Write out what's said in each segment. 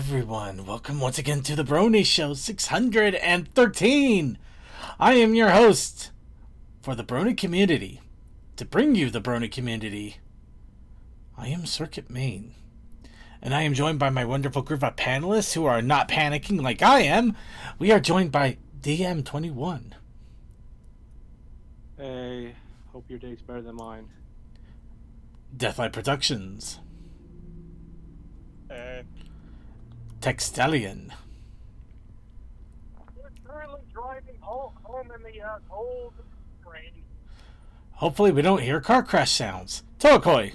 everyone. Welcome once again to the Brony Show 613. I am your host for the Brony community. To bring you the Brony community, I am Circuit Main. And I am joined by my wonderful group of panelists who are not panicking like I am. We are joined by DM21. Hey, hope your day's better than mine. Deathlight Productions. Hey. Textalion. We're currently driving home in the cold rain. Hopefully we don't hear car crash sounds. Tokoi.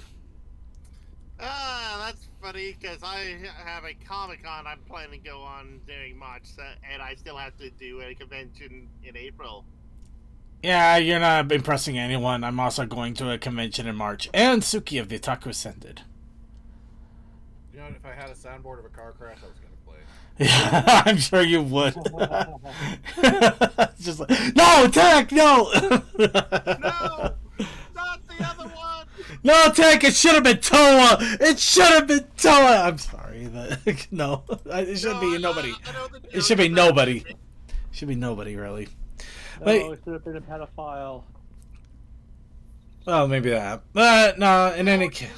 That's funny because I have a Comic-Con I'm planning to go on during March, and I still have to do a convention in April. Yeah, you're not impressing anyone. I'm also going to a convention in March. And Suki of the Otaku Ascended. You know, if I had a soundboard of a car crash, I was going to play. Yeah, I'm sure you would. Just like, no, Tech, no! No! Not the other one! No, Tech, it should have been Toa! It should have been Toa! I'm sorry. No, it should be nobody. It should be nobody. It should be nobody, really. No, it should have been a pedophile. Well, maybe that. But, no, in any case.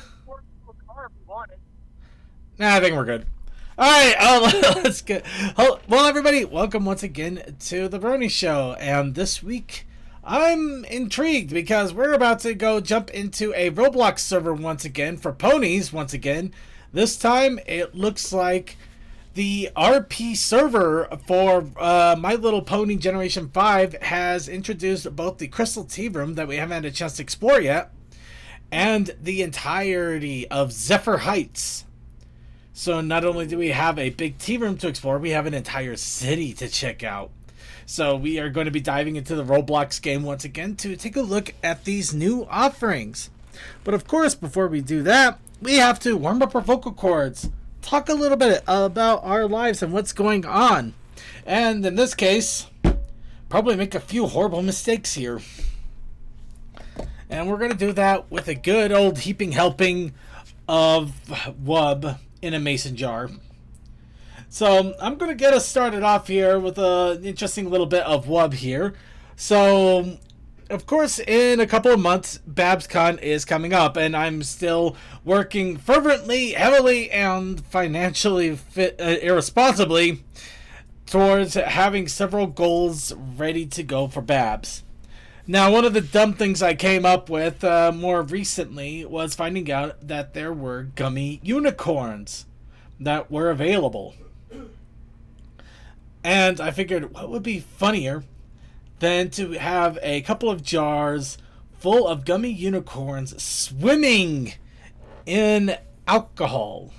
Nah, I think we're good. Alright, let's get... Well, everybody, welcome once again to the Brony Show. And this week, I'm intrigued because we're about to go jump into a Roblox server once again for ponies once again. This time, it looks like the RP server for My Little Pony Generation 5 has introduced both the Crystal Tea Room that we haven't had a chance to explore yet, and the entirety of Zephyr Heights. So not only do we have a big tea room to explore, we have an entire city to check out. So we are going to be diving into the Roblox game once again to take a look at these new offerings. But of course, before we do that, we have to warm up our vocal cords, talk a little bit about our lives and what's going on. And in this case, probably make a few horrible mistakes here. And we're going to do that with a good old heaping helping of Wub in a mason jar. So I'm going to get us started off here with an interesting little bit of Wub here. So, of course, in a couple of months, BabsCon is coming up, and I'm still working fervently, heavily, and financially irresponsibly towards having several goals ready to go for Babs. Now, one of the dumb things I came up with more recently was finding out that there were gummy unicorns that were available. And I figured, what would be funnier than to have a couple of jars full of gummy unicorns swimming in alcohol.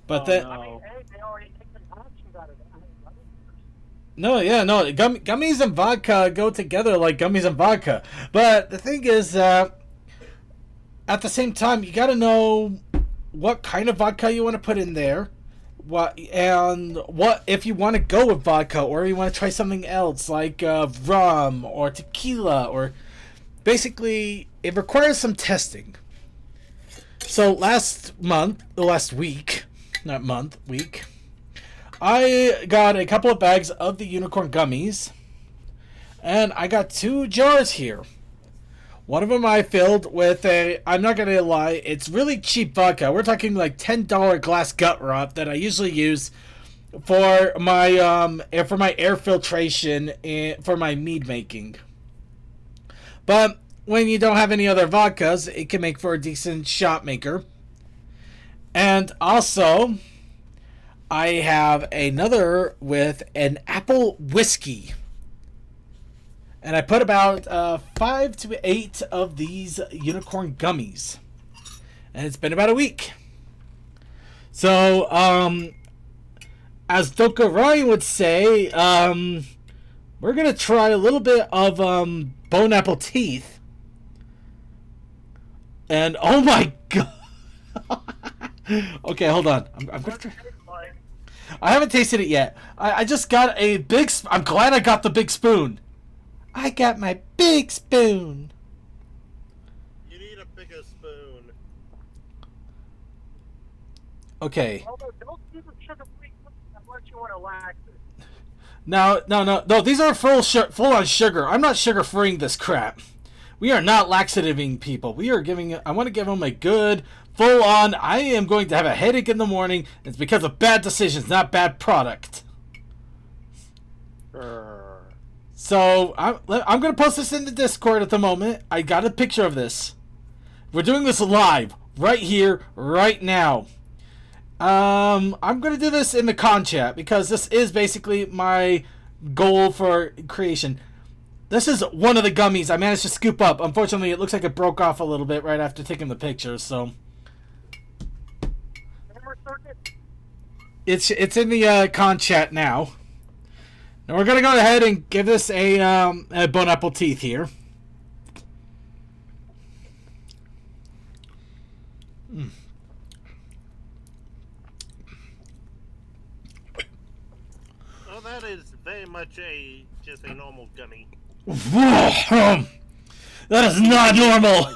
But then... I mean, hey, they already took some actions out of that. No, gummies and vodka go together like gummies and vodka. But the thing is, at the same time, you gotta know what kind of vodka you want to put in there. What if you want to go with vodka, or you want to try something else like rum or tequila, or basically it requires some testing. So last week, I got a couple of bags of the unicorn gummies, and I got 2 jars here. One of them I filled with I'm not going to lie, it's really cheap vodka. We're talking like $10 glass gut rot that I usually use for my air filtration for my mead making. But when you don't have any other vodkas, it can make for a decent shot maker. And also, I have another with an apple whiskey. And I put about 5 to 8 of these unicorn gummies. And it's been about a week. So, as Doka Ryan would say, we're going to try a little bit of bone apple teeth. And, oh my god. Okay, hold on. I'm going to try. I haven't tasted it yet. I just got a big... I'm glad I got the big spoon. I got my big spoon. You need a bigger spoon. Okay. Although, don't do the sugar-free unless you want to lax it. No. These are full on sugar. I'm not sugar-freeing this crap. We are not laxativing people. We are giving. I want to give them a good, full-on. I am going to have a headache in the morning. It's because of bad decisions, not bad product. So I'm going to post this in the Discord at the moment. I got a picture of this. We're doing this live, right here, right now. I'm going to do this in the con chat because this is basically my goal for creation. This is one of the gummies I managed to scoop up. Unfortunately, it looks like it broke off a little bit right after taking the picture, so. It's in the con chat now. Now we're going to go ahead and give this a bone apple teeth here. Well, that is very much just a normal gummy. That is not normal.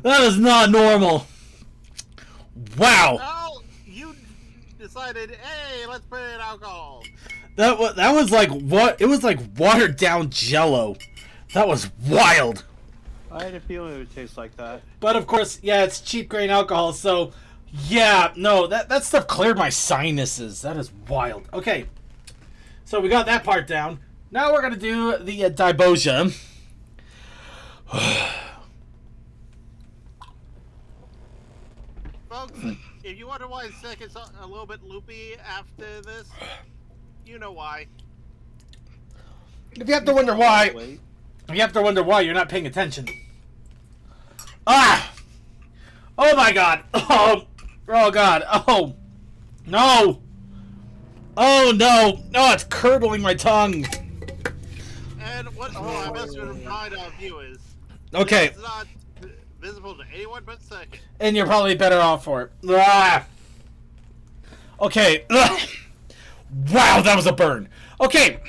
That is not normal. Wow. Oh, you decided, hey, let's put in alcohol. That was like what? It was like watered down Jello. That was wild. I had a feeling it would taste like that. But of course, yeah, it's cheap grain alcohol. So, yeah, no, that stuff cleared my sinuses. That is wild. Okay, so we got that part down. Now we're gonna do the Diboja. Folks, if you wonder why second's a little bit loopy after this, you know why. If you have to wonder why, you're not paying attention. Ah! Oh my God! Oh God! Oh no! Oh no! Oh, it's curdling my tongue. And what I must remind our viewers. Okay. It's not visible to anyone but second. And you're probably better off for it. Ah. Okay. Ugh. Wow, that was a burn. Okay.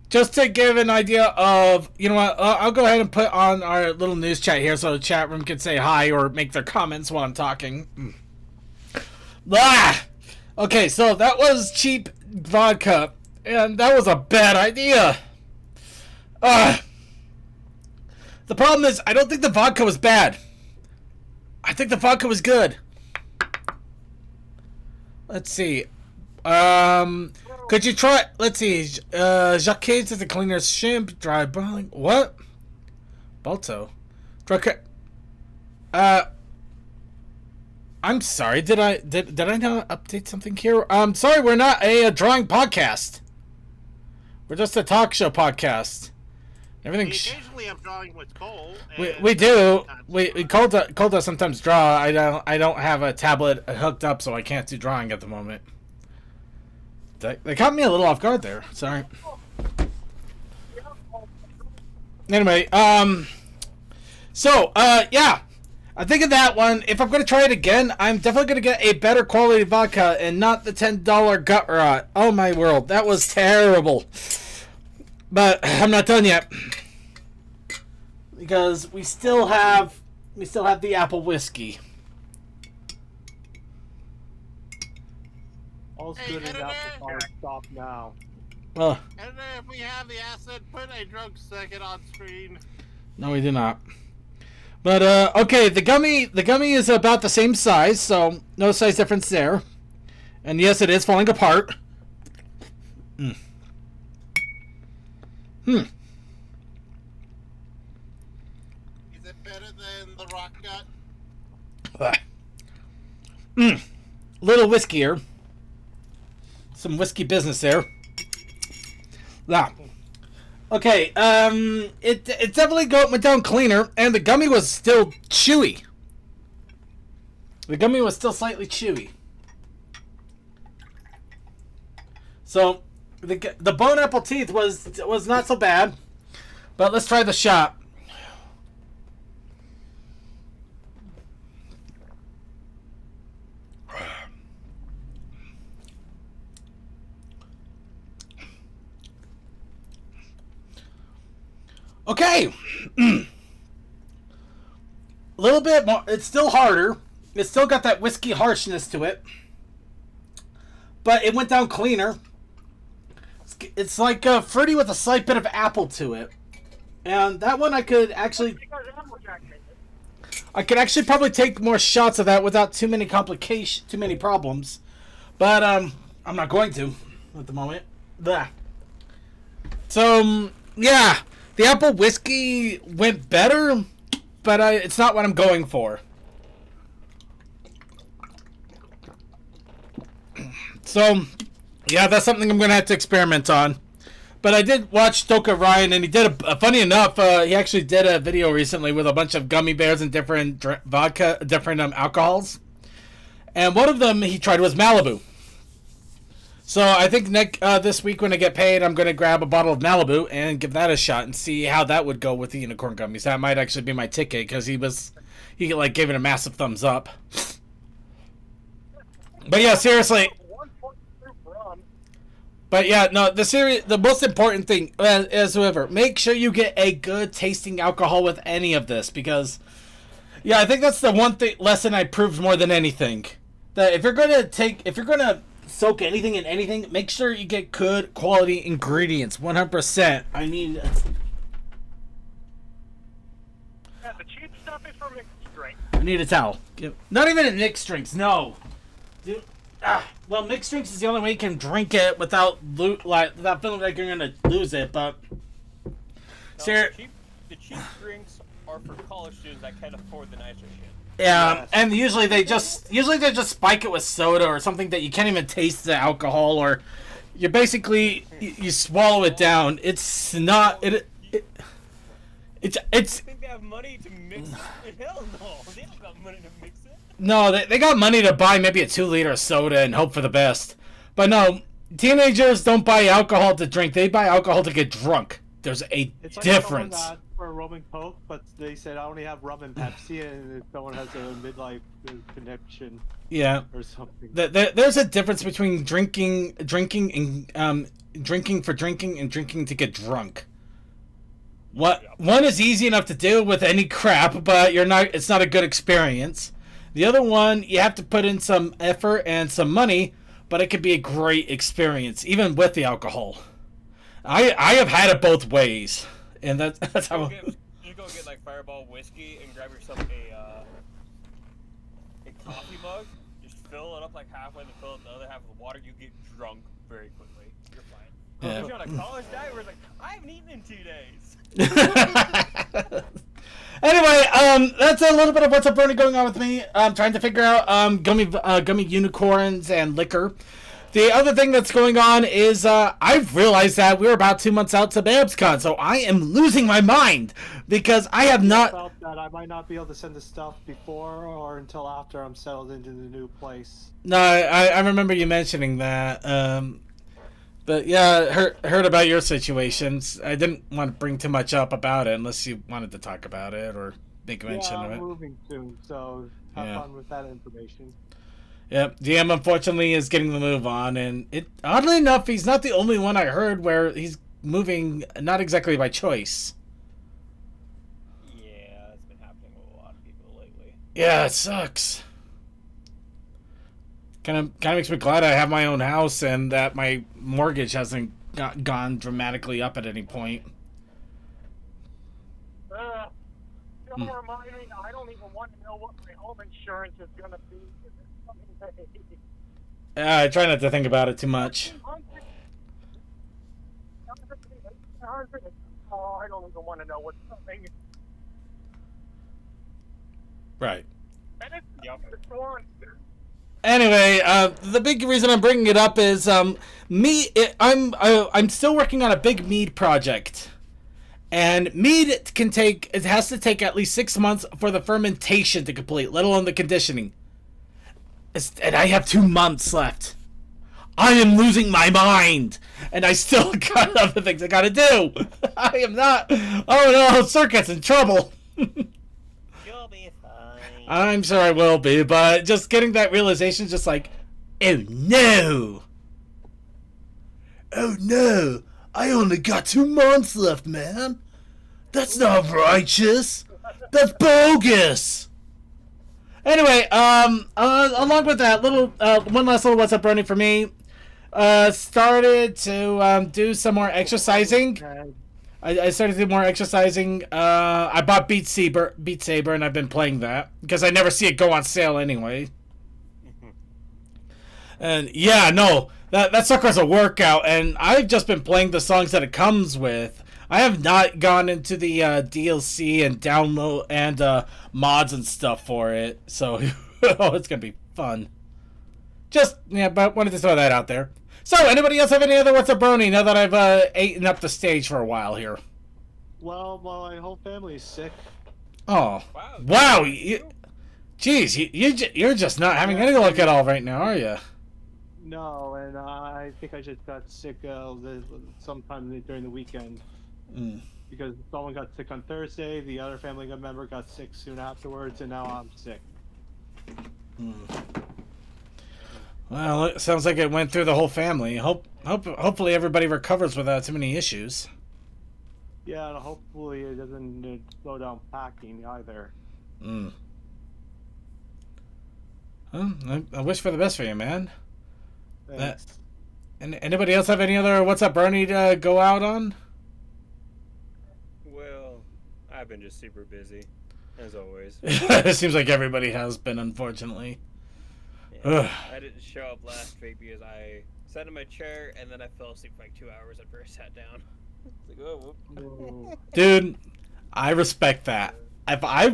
Just to give an idea of, you know what, I'll go ahead and put on our little news chat here so the chat room can say hi or make their comments while I'm talking. Ah! Okay, so that was cheap vodka, and that was a bad idea. The problem is, I don't think the vodka was bad. I think the vodka was good. Let's see. Could you try? Let's see. Jacques is the cleaner's shrimp, dry boiling. What? Balto. I'm sorry. Did I not update something here? I'm sorry. We're not a drawing podcast. We're just a talk show podcast. Everything. Occasionally, I'm drawing with Cole. We do. Cole does sometimes draw. I don't have a tablet hooked up, so I can't do drawing at the moment. They caught me a little off guard there. Sorry. Anyway, yeah. I'm thinking that one. If I'm going to try it again, I'm definitely going to get a better quality vodka and not the $10 gut rot. Oh my world, that was terrible. But I'm not done yet. Because we still have the apple whiskey. All's good and apple pie. Stop now. Oh. And then if we have the acid, put a drunk second on screen. No, we do not. But okay, the gummy is about the same size, so no size difference there. And yes, it is falling apart. Is it better than the rock gut? Little whiskier. Some whiskey business there. Yeah. Okay, it definitely went down cleaner, and the gummy was still chewy. The gummy was still slightly chewy. So, the bone apple teeth was not so bad, but let's try the shot. Okay. A little bit more. It's still harder. It's still got that whiskey harshness to it, but it went down cleaner. It's like fruity with a slight bit of apple to it. And that one I could actually probably take more shots of that without too many problems. But I'm not going to at the moment. Blah. So yeah, the apple whiskey went better, but it's not what I'm going for. So yeah, that's something I'm going to have to experiment on. But I did watch Stoker Ryan, and he did funny enough, he actually did a video recently with a bunch of gummy bears and different vodka, different alcohols. And one of them he tried was Malibu. So I think this week when I get paid, I'm going to grab a bottle of Malibu and give that a shot and see how that would go with the unicorn gummies. That might actually be my ticket, because he gave it a massive thumbs up. But yeah, seriously. But yeah, no, the most important thing is whoever, make sure you get a good tasting alcohol with any of this, because yeah, I think that's the one lesson I proved more than anything. That if you're gonna soak anything in anything, make sure you get good quality ingredients, 100%. Yeah, the cheap stuff is from mixed drink. I need a towel. Not even in mixed drinks, no. Dude, well, mixed drinks is the only way you can drink it without feeling like you're gonna lose it. But the cheap drinks are for college students that can't afford the nicer shit. Yeah, Yes. and usually they just spike it with soda or something that you can't even taste the alcohol, or you basically you swallow it down. It's not it's. You think they have money to mix it? Hell no, they don't got money to mix it. No, they got money to buy maybe a 2-liter soda and hope for the best. But no, teenagers don't buy alcohol to drink. They buy alcohol to get drunk. There's a It's like difference. someone asked for a rum and coke, but they said I only have rum and Pepsi, and if someone has a midlife connection Yeah. or something. There's a difference between drinking and drinking for drinking and drinking to get drunk. One is easy enough to do with any crap, but it's not a good experience. The other one, you have to put in some effort and some money, but it could be a great experience, even with the alcohol. I have had it both ways, and that's how. You go get like Fireball whiskey and grab yourself a coffee mug. Just fill it up like halfway, then fill it the other half with water. You get drunk very quickly. You're fine. Yeah. If you're on a college diet where it's like, I haven't eaten in 2 days. Anyway, that's a little bit of what's up, Brony, going on with me. I'm trying to figure out gummy unicorns and liquor. The other thing that's going on is I've realized that we're about 2 months out to BabsCon, so I am losing my mind because I have I not. felt that I might not be able to send the stuff before or until after I'm settled into the new place. No, I remember you mentioning that. But yeah, heard about your situations. I didn't want to bring too much up about it unless you wanted to talk about it or make mention Yeah, of I'm it. moving soon, so have Yeah. fun with that information. Yep, DM unfortunately is getting the move on, and oddly enough, he's not the only one I heard where he's moving not exactly by choice. Yeah, it's been happening with a lot of people lately. Yeah, it sucks. Kind of makes me glad I have my own house and that my mortgage hasn't gone dramatically up at any point. Don't remind me, I don't even want to know what my home insurance is going to be. I try not to think about it too much. Oh, I don't even want to know what's coming. Right. And it's Yep. gone. Anyway, the big reason I'm bringing it up is I'm still working on a big mead project, and mead has to take at least 6 months for the fermentation to complete, let alone the conditioning. And I have 2 months left. I am losing my mind, and I still got other things I gotta do. I am not. Oh no, Circuit's in trouble. You'll be fine. I'm sure I will be, but just getting that realization is just like, oh no. Oh no, I only got 2 months left, man. That's not righteous. That's bogus. Anyway, along with that, little one last little what's up, Brony, for me. Started to do some more exercising. I started to do more exercising. I bought Beat Saber, and I've been playing that because I never see it go on sale anyway. And yeah, no, that sucker's a workout, and I've just been playing the songs that it comes with. I have not gone into the DLC and download and mods and stuff for it, so oh, it's gonna be fun. Just yeah, but wanted to throw that out there. So, anybody else have any other what's up, Brony? Now that I've eaten up the stage for a while here. Well, my whole family's sick. Oh, wow! Jeez, you're just not having any luck at all right now, are you? No, and I think I just got sick sometime during the weekend. Because someone got sick on Thursday, the other family member got sick soon afterwards, and now I'm sick. Well, it sounds like it went through the whole family. Hopefully everybody recovers without too many issues. Yeah, and hopefully it doesn't slow down packing either. Well, I wish for the best for you, man. Thanks. And anybody else have any other what's up, Brony, to go out on? Well, I've been just super busy, as always. It seems like everybody has been, unfortunately. Yeah, I didn't show up last week because I sat in my chair and then I fell asleep for like 2 hours after I sat down. It's like, oh, whoop. Dude, I respect that. If I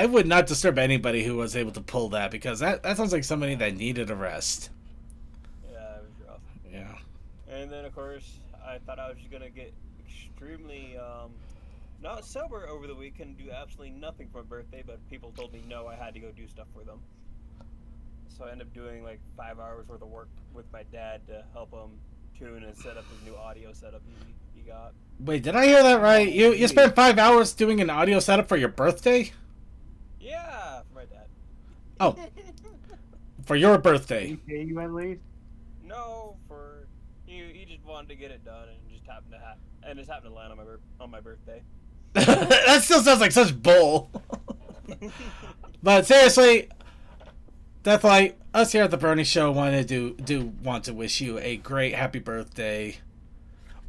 would not disturb anybody who was able to pull that, because that sounds like somebody that needed a rest. Yeah, it was rough. Yeah. And then of course I thought I was just gonna get extremely not sober over the weekend, do absolutely nothing for my birthday, but people told me no, I had to go do stuff for them. So I ended up doing like 5 hours worth of work with my dad to help him tune and set up his new audio setup he got. Wait, did I hear that right? You spent 5 hours doing an audio setup for your birthday? Yeah, for my dad. Oh. For your birthday. Did he pay you at least? No, for he just wanted to get it done and just happened to land on my birthday. That still sounds like such bull. But seriously, Deathlight, us here at the Brony Show want to wish you a great happy birthday.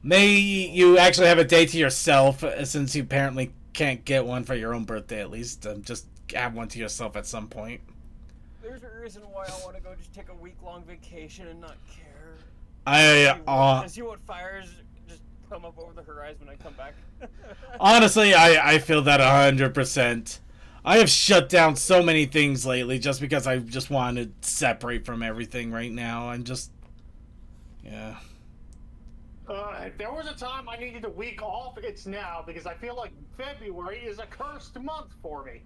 May you actually have a day to yourself, since you apparently can't get one for your own birthday at least. Just have one to yourself at some point. There's a reason why I want to go just take a week-long vacation and not care. See what fires just come up over the horizon when I come back. Honestly, I feel that 100%. I have shut down so many things lately just because I just want to separate from everything right now. I'm just... Yeah. If there was a time I needed a week off, it's now, because I feel like February is a cursed month for me.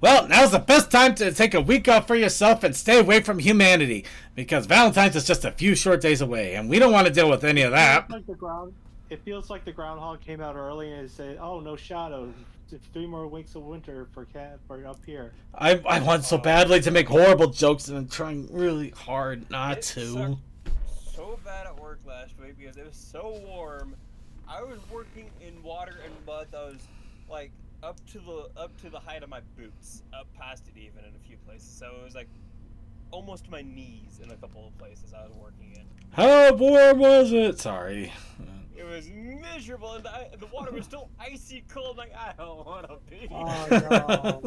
Well, now's the best time to take a week off for yourself and stay away from humanity, because Valentine's is just a few short days away, and we don't want to deal with any of that. It feels like the groundhog came out early and said, "Oh, no shadow. 3 more weeks of winter for up here." I want so badly to make horrible jokes, and I'm trying really hard not to. So bad at work last week because it was so warm. I was working in water and mud that was like up to the height of my boots, up past it even in a few places. So it was like almost my knees in a couple of places I was working in. How warm was it? Sorry. It was miserable, and the water was still icy cold. Like, I don't want to be. Oh no.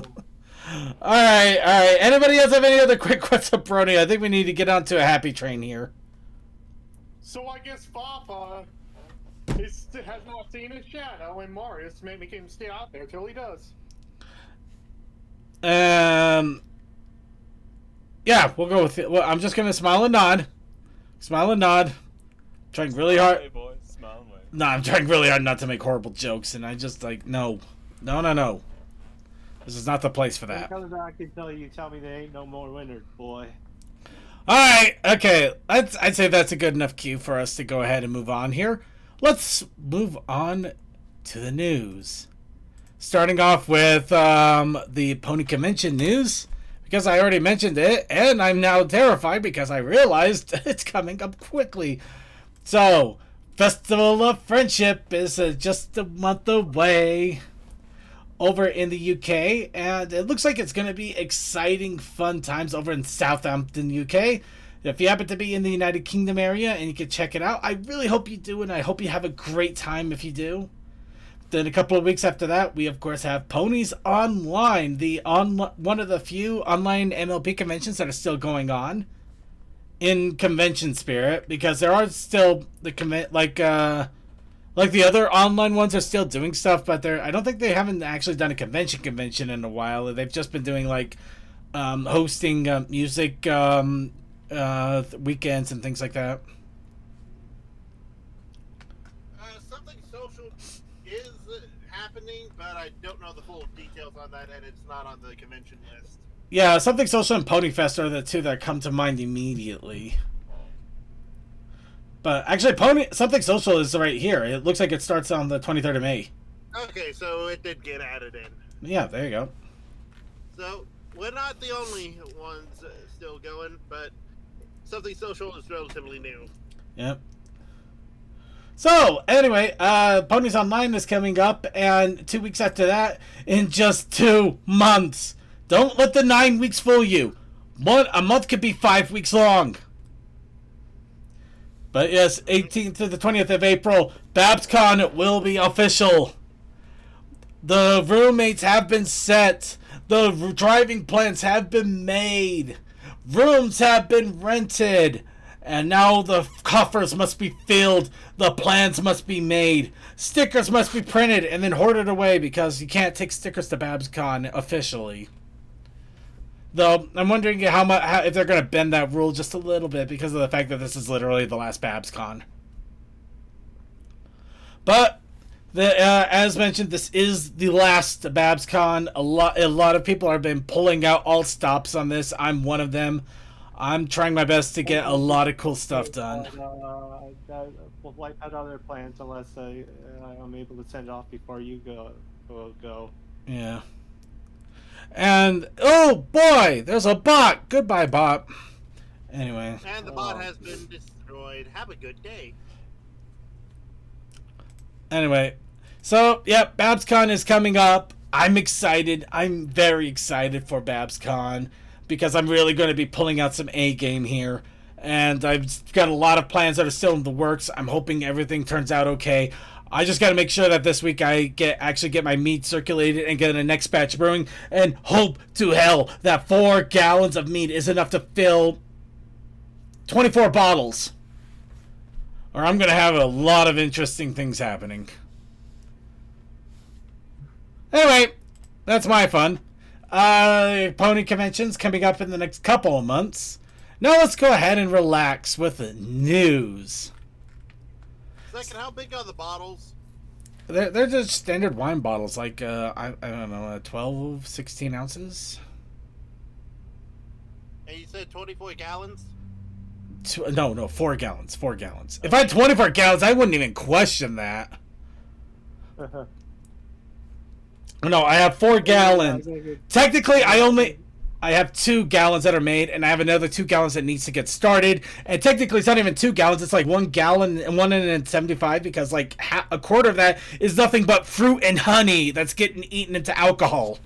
All right. Anybody else have any other quick what's up, Brony? I think we need to get onto a happy train here. So I guess Papa has not seen his shadow, and Marius may make him stay out there till he does. Yeah, we'll go with it. Well, I'm just gonna smile and nod. Trying really hard. Hey, boy, smile and wave. No, I'm trying really hard not to make horrible jokes, and I just like no. This is not the place for that. Comes back and tell me there ain't no more winter, boy. All right, okay. I'd say that's a good enough cue for us to go ahead and move on here. Let's move on to the news. Starting off with the Pony Convention news, because I already mentioned it, and I'm now terrified because I realized it's coming up quickly. So, Festival of Friendship is just a month away. over in the UK, and it looks like it's going to be exciting, fun times over in Southampton, UK. If you happen to be in the United Kingdom area and you can check it out, I really hope you do, and I hope you have a great time if you do. Then a couple of weeks after that, we of course have Ponies Online, one of the few online MLP conventions that are still going on in convention spirit, because there are still the like the other online ones are still doing stuff, but I don't think they haven't actually done a convention in a while. They've just been doing like hosting music weekends and things like that. Something social is happening, but I don't know the full details on that, and it's not on the convention list. Yeah, Something Social and Ponyfest are the two that come to mind immediately. But actually, Something Social is right here. It looks like it starts on the 23rd of May. Okay, so it did get added in. Yeah, there you go. So we're not the only ones still going, but Something Social is relatively new. Yep. So, anyway, Ponies Online is coming up, and 2 weeks after that, in just 2 months. Don't let the 9 weeks fool you. A month could be 5 weeks long. But yes, 18th to the 20th of April, BabsCon will be official. The roommates have been set. The driving plans have been made. Rooms have been rented. And now the coffers must be filled. The plans must be made. Stickers must be printed and then hoarded away, because you can't take stickers to BabsCon officially. Though, I'm wondering if they're going to bend that rule just a little bit, because of the fact that this is literally the last BabsCon. But, as mentioned, this is the last BabsCon. A lot of people have been pulling out all stops on this. I'm one of them. I'm trying my best to get a lot of cool stuff done. We'll wipe out other plans unless I'm able to send it off before you go. Yeah. And, oh boy, there's a bot. Goodbye, bot. Anyway. And the bot has been destroyed. Have a good day. Anyway. So, yeah, BabsCon is coming up. I'm excited. I'm very excited for BabsCon, because I'm really going to be pulling out some A-game here. And I've got a lot of plans that are still in the works. I'm hoping everything turns out okay. I just got to make sure that this week I actually get my meat circulated and get a next batch brewing, and hope to hell that 4 gallons of meat is enough to fill 24 bottles. Or I'm going to have a lot of interesting things happening. Anyway, that's my fun. Pony conventions coming up in the next couple of months. Now let's go ahead and relax with the news. Second, how big are the bottles? They're just standard wine bottles, like, I don't know, 12, 16 ounces? And you said 24 gallons? No, 4 gallons, 4 gallons. If I had 24 gallons, I wouldn't even question that. No, I have 4 gallons. Technically, I have 2 gallons that are made, and I have another 2 gallons that needs to get started. And technically, it's not even 2 gallons. It's like 1 gallon and 175, because like a quarter of that is nothing but fruit and honey that's getting eaten into alcohol.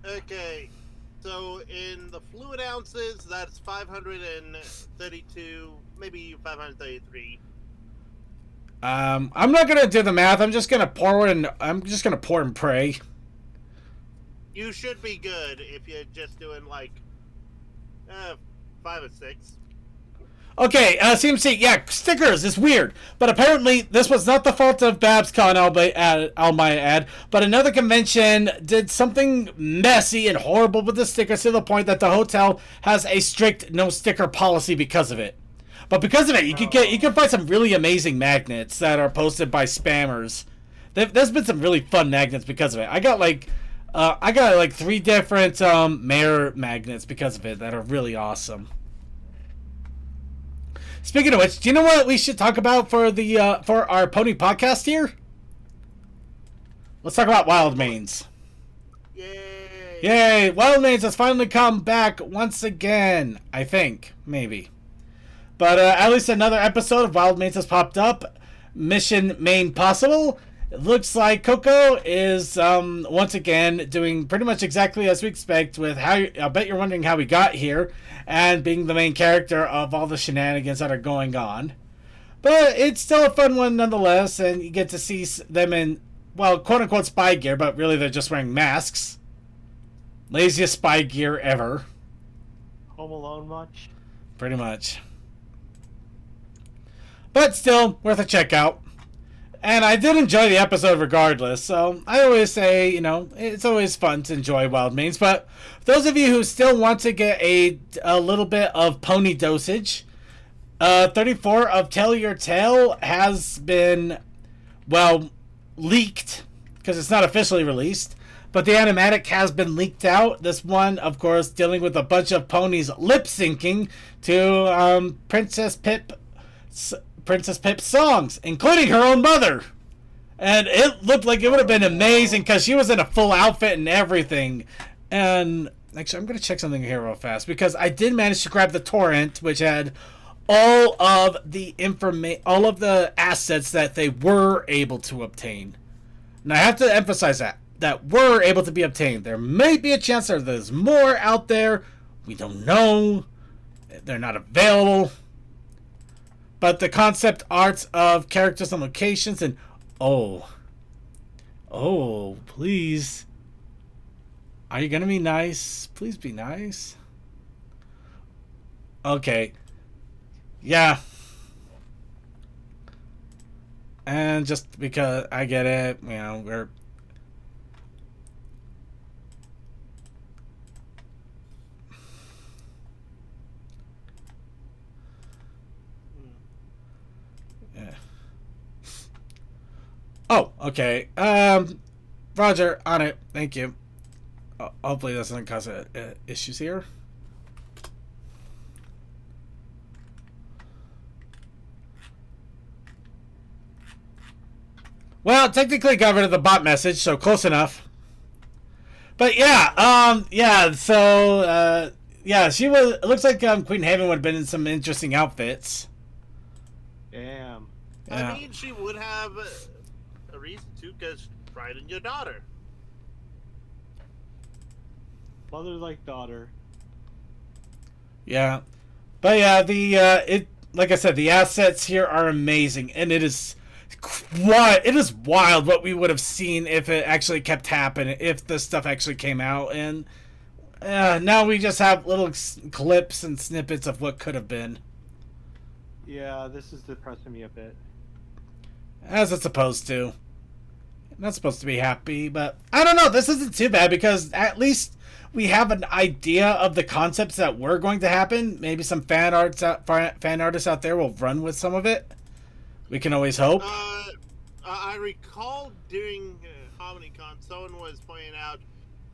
Okay, so in the fluid ounces, that's 532, maybe 533. I'm not gonna do the math. I'm just gonna pour and pray. You should be good if you're just doing like 5 or 6. Okay, CMC, yeah, stickers is weird, but apparently this was not the fault of BabsCon, I might add, but another convention did something messy and horrible with the stickers, to the point that the hotel has a strict no sticker policy because of it. But because of it, you can find some really amazing magnets that are posted by spammers. There's been some really fun magnets because of it. I got like 3 different mayor magnets because of it that are really awesome. Speaking of which, do you know what we should talk about for our pony podcast here? Let's talk about Wild Mains. Yay! Yay! Wild Mains has finally come back once again. I think, maybe. But at least another episode of Wild Mains has popped up. Mission Main Possible. It looks like Coco is once again doing pretty much exactly as we expect. With how I bet you're wondering how we got here, and being the main character of all the shenanigans that are going on. But it's still a fun one nonetheless, and you get to see them in, well, quote unquote spy gear, but really they're just wearing masks. Laziest spy gear ever. Home Alone much? Pretty much. But still, worth a check out. And I did enjoy the episode regardless, so I always say, you know, it's always fun to enjoy Wild Means. But those of you who still want to get a little bit of pony dosage, 34 of Tell Your Tale has been, well, leaked, because it's not officially released. But the animatic has been leaked out. This one, of course, dealing with a bunch of ponies lip-syncing to Princess Pip's songs, including her own mother. And it looked like it would have been amazing because she was in a full outfit and everything. And actually, I'm going to check something here real fast because I did manage to grab the torrent, which had all of the all of the assets that they were able to obtain. And I have to emphasize that were able to be obtained. There may be a chance that there's more out there. We don't know. They're not available. But the concept arts of characters and locations and oh, please. Are you gonna be nice? Please be nice. Okay. Yeah. And just because I get it, you know, we're oh, okay. Roger, on it. Thank you. Hopefully that doesn't cause issues here. Well, technically got rid of the bot message, so close enough. But yeah, so, yeah, she was, it looks like Queen Haven would have been in some interesting outfits. Damn. Yeah. I mean, she would have a reason to, because pride in your daughter. Mother like daughter. Yeah. But yeah, like I said, the assets here are amazing, and it is wild what we would have seen if it actually kept happening, if this stuff actually came out. And now we just have little clips and snippets of what could have been. Yeah, this is depressing me a bit. As it's supposed to. Not supposed to be happy, but I don't know. This isn't too bad because at least we have an idea of the concepts that were going to happen. Maybe some fan artists out there will run with some of it. We can always hope. I recall during HomonyCon, someone was pointing out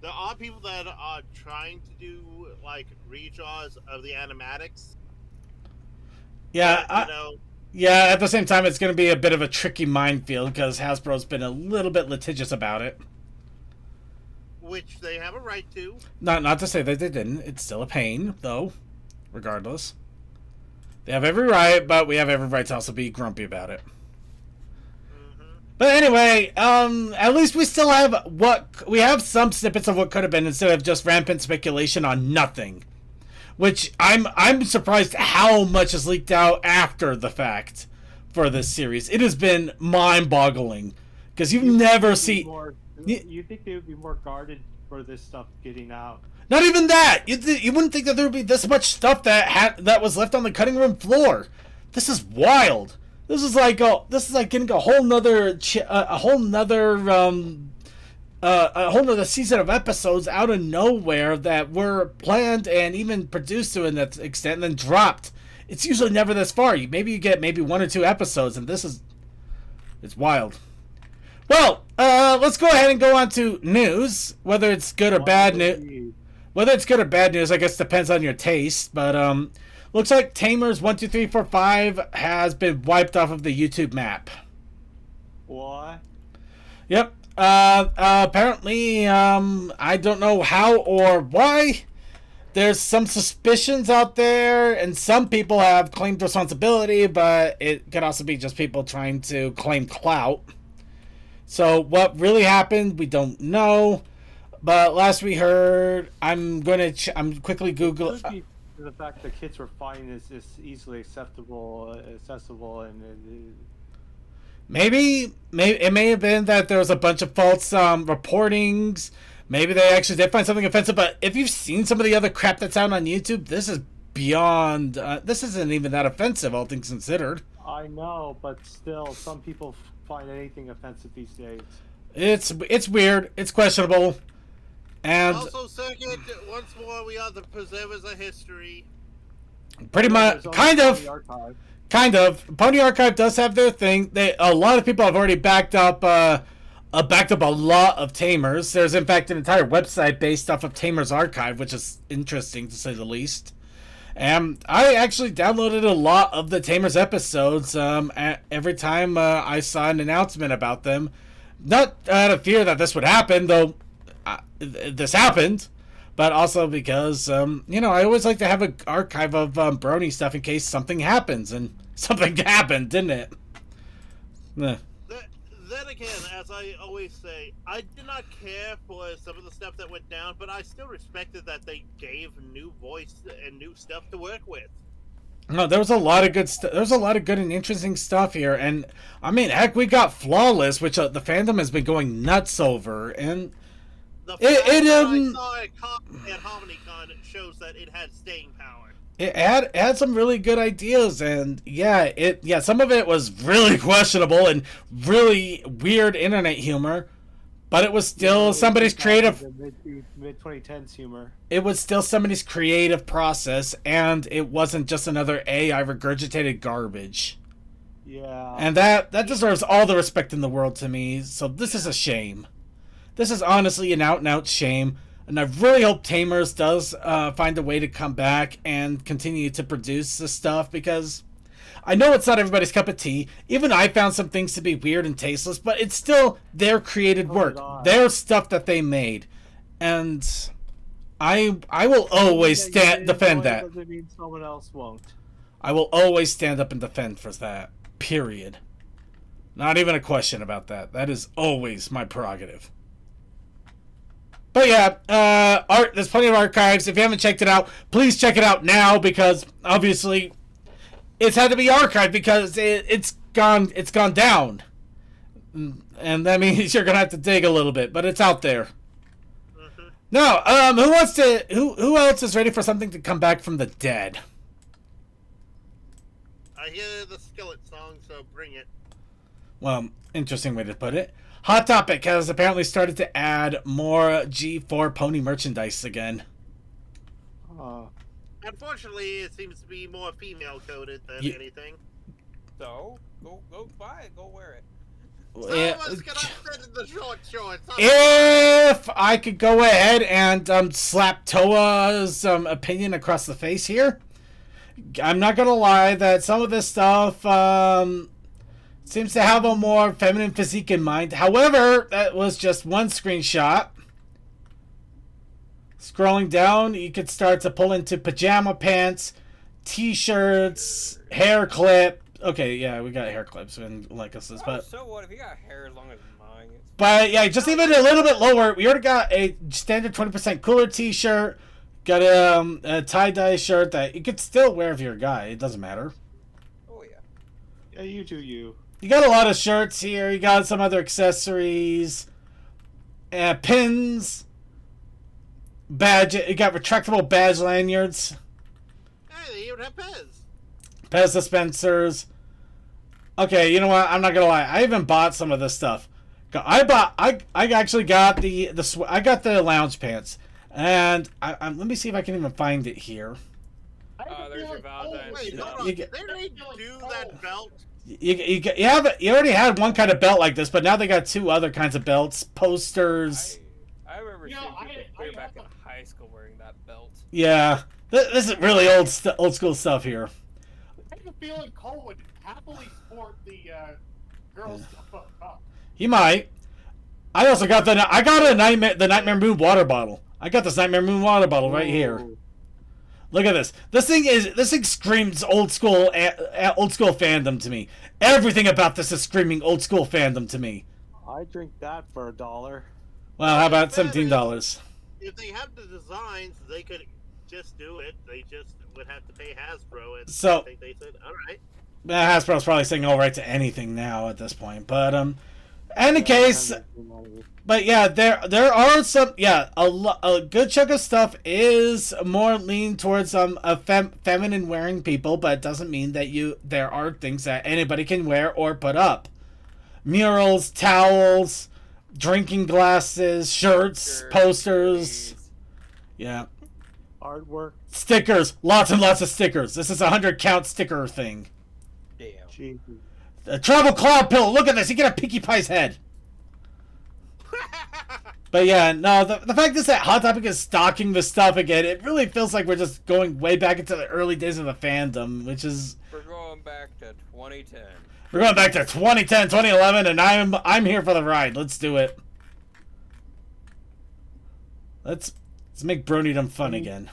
there are people that are trying to do like redraws of the animatics. Yeah, but, you know. Yeah, at the same time, it's going to be a bit of a tricky minefield because Hasbro's been a little bit litigious about it. Which they have a right to. Not to say that they didn't. It's still a pain, though, regardless. They have every right, but we have every right to also be grumpy about it. Mm-hmm. But anyway, at least we still have we have some snippets of what could have been instead of just rampant speculation on nothing. Which I'm surprised how much is leaked out after the fact for this series. It has been mind-boggling because you've never seen. You think they would be more guarded for this stuff getting out? Not even that. You wouldn't think that there would be this much stuff that was left on the cutting room floor. This is wild. This is like getting a whole nother season of episodes out of nowhere that were planned and even produced to an extent and then dropped. It's usually never this far. Maybe you get one or two episodes, and it's wild. Well, let's go ahead and go on to news. Whether it's good or bad news, I guess depends on your taste. But looks like Tamers 1, 2, 3, 4, 5 has been wiped off of the YouTube map. What? Yep. Apparently, I don't know how or why. There's some suspicions out there, and some people have claimed responsibility, but it could also be just people trying to claim clout. So what really happened, we don't know. But last we heard, I'm quickly Google. It could be the fact that kids were finding this easily accessible, and Maybe it may have been that there was a bunch of false reportings. Maybe they actually did find something offensive. But if you've seen some of the other crap that's out on YouTube, this is beyond. This isn't even that offensive, all things considered. I know, but still, some people find anything offensive these days. It's weird. It's questionable. And Also, second, once more, we are the preservers of history. pretty much, There's kind only of. the archive. Kind of. Pony Archive does have their thing. A lot of people have already backed up a lot of Tamers. There's in fact an entire website based off of Tamers Archive, which is interesting to say the least. And I actually downloaded a lot of the Tamers episodes every time I saw an announcement about them. Not out of fear that this would happen, though this happened. But also because, I always like to have an archive of Brony stuff in case something happens. And something happened, didn't it? Then again, as I always say, I did not care for some of the stuff that went down, but I still respected that they gave new voice and new stuff to work with. No, there was a lot of good stuff. There's a lot of good and interesting stuff here. And, I mean, heck, we got Flawless, which the fandom has been going nuts over. And The fact that I saw at HarmonyCon shows that it had staying power. it had some really good ideas, and some of it was really questionable and really weird internet humor, but it was still somebody's creative. Mid 2010s humor. It was still somebody's creative process, and it wasn't just another AI regurgitated garbage. Yeah. And that deserves all the respect in the world to me. So this is a shame. This is honestly an out-and-out shame. And I really hope Tamers does find a way to come back and continue to produce this stuff, because I know it's not everybody's cup of tea. Even I found some things to be weird and tasteless, but it's still their created work, their stuff that they made. And I will always defend that. Doesn't mean someone else won't. I will always stand up and defend for that. Period. Not even a question about that. That is always my prerogative. But yeah, there's plenty of archives. If you haven't checked it out, please check it out now, because obviously it's had to be archived because it's gone down, and that means you're gonna have to dig a little bit, but it's out there. Mm-hmm. Now, who else is ready for something to come back from the dead? I hear the skillet song, so bring it. Well, interesting way to put it. Hot Topic has apparently started to add more G4 pony merchandise again. Unfortunately, it seems to be more female coded than anything. So go buy it, go wear it. Someone's gonna fit in the short shorts. If I could go ahead and slap Toa's opinion across the face here, I'm not gonna lie that some of this stuff seems to have a more feminine physique in mind. However, that was just one screenshot. Scrolling down, you could start to pull into pajama pants, t-shirts, hair clip. Okay, yeah, we got hair clips and necklaces, but So what if you got hair as long as mine? but yeah, just even a little bit lower. We already got a standard 20% cooler t-shirt. Got a tie-dye shirt that you could still wear if you're a guy. It doesn't matter. Oh yeah. Yeah, you do you. You got a lot of shirts here. You got some other accessories, pins, badge. You got retractable badge lanyards, Hey, they even have Pez. Pez dispensers. Okay, you know what? I'm not gonna lie. I even bought some of this stuff. I actually got I got the lounge pants, and let me see if I can even find it here. There's your Valentine's. Wait, hold on. You They didn't do that belt. You already had one kind of belt like this, but now they got two other kinds of belts, posters. I remember seeing people clear back in have high school wearing that belt. Yeah, this is really old school stuff here. I have a feeling Cole would happily sport the girls stuff up top. He might. I also got the Nightmare Moon water bottle. I got this Nightmare Moon water bottle right here. Look at this. This thing screams old school fandom to me. Everything about this is screaming old school fandom to me. I drink that for $1. Well, how about Better. $17? If they have the designs, they could just do it. They just would have to pay Hasbro, and So- I think they said, "All right." Hasbro's probably saying all right to anything now at this point, but any case, but yeah, there are some, yeah, a good chunk of stuff is more lean towards feminine wearing people, but it doesn't mean that there are things that anybody can wear or put up. Murals, towels, drinking glasses, shirts, posters, yeah, Artwork. stickers, lots and lots of stickers. This is a 100-count sticker thing. Damn. Jesus. A travel cloud pill. Look at this. You get a Pinkie Pie's head. But yeah, no, the fact is that Hot Topic is stocking the stuff again. It really feels like we're just going way back into the early days of the fandom, which is... We're going back to 2010. We're going back to 2010, 2011, and I'm here for the ride. Let's do it. Let's make Brony fun again.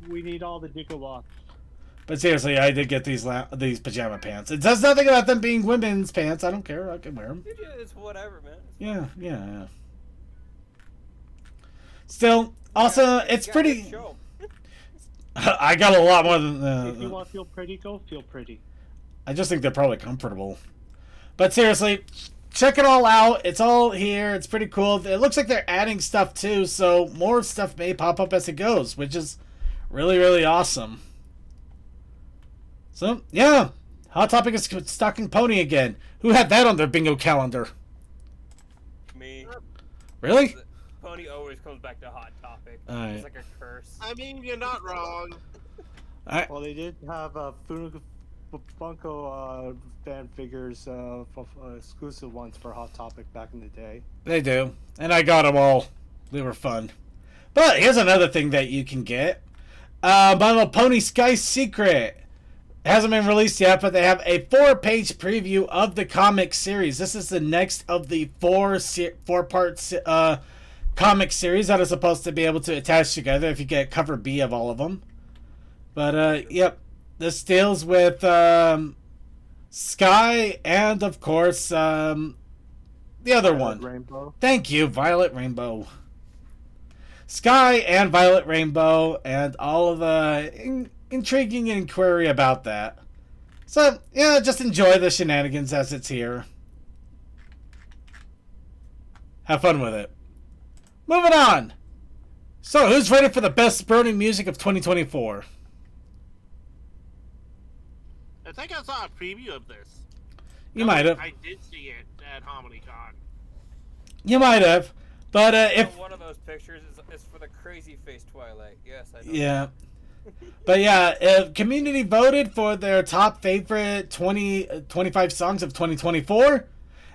We need all the gigawatts. But seriously, I did get these pajama pants. It says nothing about them being women's pants. I don't care. I can wear them. It's whatever, man. Yeah. Still, also, it's You got pretty... a show. I got a lot more than... If you want to feel pretty, go feel pretty. I just think they're probably comfortable. But seriously, check it all out. It's all here. It's pretty cool. It looks like they're adding stuff too, so more stuff may pop up as it goes, which is really, really awesome. So, yeah. Hot Topic is stocking Pony again. Who had that on their bingo calendar? Me. Really? Pony always comes back to Hot Topic. Alright. It's like a curse. I mean, you're not wrong. Well, they did have Funko fan figures, exclusive ones for Hot Topic back in the day. They do. And I got them all. They were fun. But here's another thing that you can get. My Little Pony Sky Secret. It hasn't been released yet, but they have a 4-page preview of the comic series. This is the next of the four-part comic series that is supposed to be able to attach together if you get cover B of all of them. But, yep. This deals with Sky and, of course, the other one. Rainbow. Thank you, Violet Rainbow. Sky and Violet Rainbow and all of the intriguing inquiry about that. So, yeah, just enjoy the shenanigans as it's here. Have fun with it. Moving on. So, who's ready for the best Brony music of 2024? I think I saw a preview of this. You might have. I did see it at HarmonyCon. You might have. But if... One of those pictures is for the crazy face Twilight. Yes, I know. Yeah. But yeah, community voted for their top favorite 25 songs of 2024.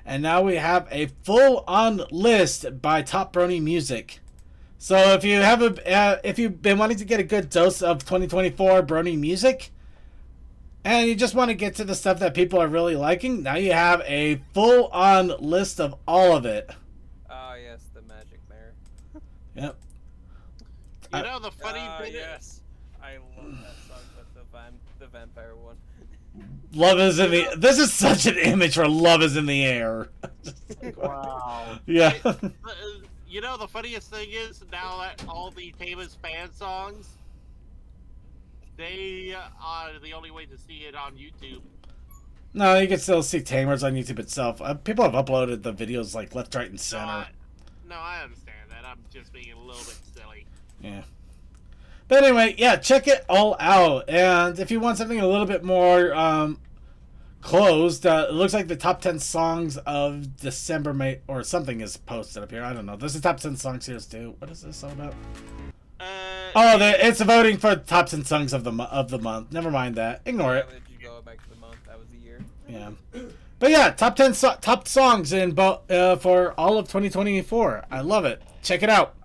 And now we have a full-on list by Top Brony Music. So if you have if you've been wanting to get a good dose of 2024 Brony music, and you just want to get to the stuff that people are really liking, now you have a full-on list of all of it. Ah, yes, the Magic Mare. Yep. You know the funny bit yes. I love that song, but the vampire one. Love is in the... This is such an image for Love is in the Air. Wow. Yeah. You know the funniest thing is now that all the Tamas fan songs, they are the only way to see it on YouTube. No, you can still see Tamers on YouTube itself. People have uploaded the videos like left, right, and center. No, I understand that. I'm just being a little bit silly. Yeah. But anyway, yeah, check it all out. And if you want something a little bit more closed, it looks like the top 10 songs of December may or something is posted up here. I don't know. There's the top 10 songs here too. What is this all about? It's voting for top 10 songs of the month. Never mind that. Ignore it. Did you go back to the month? That was the year. Yeah. But yeah, top 10 top songs in for all of 2024. I love it. Check it out.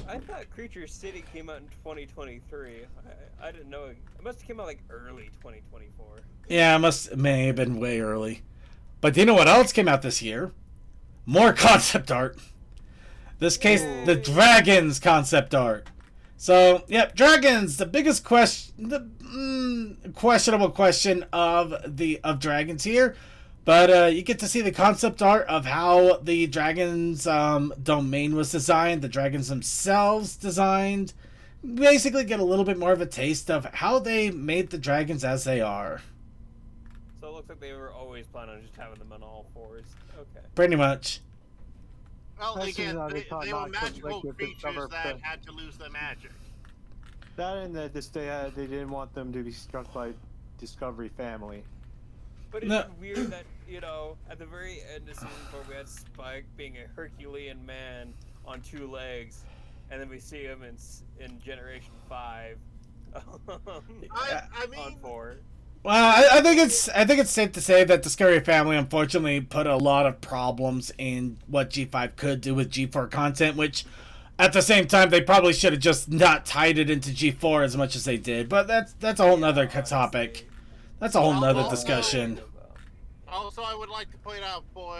I thought Creature City came out in 2023. I didn't know it must have came out like early 2024. Yeah, may have been way early. But do you know what else came out this year? More concept art. This case, the Dragons concept art. So, yep, Dragons, the biggest question, questionable question of Dragons here. But you get to see the concept art of how the dragon's domain was designed, the dragons themselves designed. Basically get a little bit more of a taste of how they made the dragons as they are. So it looks like they were always planning on just having them on all fours. Okay. Pretty much. Well, That's again, just they not were conflict magical with creatures discover uh, that had to lose their magic. That and that they didn't want them to be struck by Discovery family. But it's No. weird that, you know, at the very end of season 4, we had Spike being a Herculean man on 2 legs, and then we see him in Generation 5 I mean, on 4. Well, I think it's safe to say that the Scurry family unfortunately put a lot of problems in what G5 could do with G4 content, which at the same time they probably should have just not tied it into G4 as much as they did. But that's a whole nother topic. That's a whole nother discussion. also, I would like to point out for